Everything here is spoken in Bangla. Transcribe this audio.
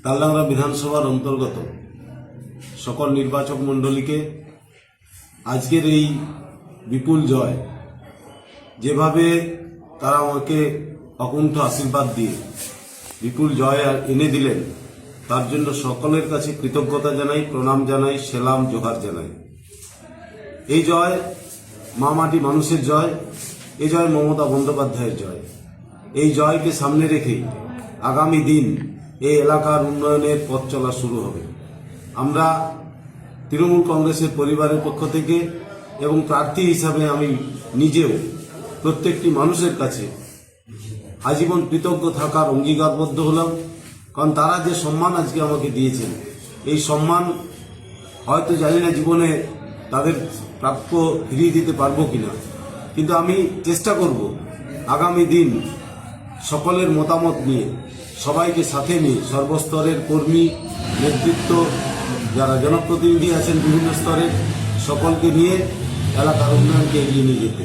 তালডাংরা বিধানসভার অন্তর্গত সকল নির্বাচক মণ্ডলীকে আজকের এই বিপুল জয়, যেভাবে তারা আমাকে অকুণ্ঠ আশীর্বাদ দিয়ে বিপুল জয় এনে দিলেন, তার জন্য সকলের কাছে কৃতজ্ঞতা জানাই, প্রণাম জানাই, সেলাম জোহার জানাই। এই জয় মা মাটি মানুষের জয়, এই জয় মমতা বন্দ্যোপাধ্যায়ের জয়। এই জয়কে সামনে রেখেই আগামী দিন এই এলাকার উন্নয়নের পথ চলা শুরু হবে। আমরা তৃণমূল কংগ্রেসের পরিবারের পক্ষ থেকে এবং প্রার্থী হিসাবে আমি নিজেও প্রত্যেকটি মানুষের কাছে আজীবন কৃতজ্ঞ থাকার অঙ্গীকারবদ্ধ হলাম। কারণ তারা যে সম্মান আজকে আমাকে দিয়েছেন, এই সম্মান হয়তো জানি না জীবনে তাদের প্রাপ্য ফিরিয়ে দিতে পারবো কিনা, কিন্তু আমি চেষ্টা করব আগামী দিন সকলের মতামত নিয়ে, সবাইকে সাথে নিয়ে, সর্বস্তরের কর্মী, নেতৃত্ব, যারা জনপ্রতিনিধি আছেন বিভিন্ন স্তরের, সকলকে নিয়ে এলাকার উন্নয়নকে এগিয়ে নিয়ে যেতে।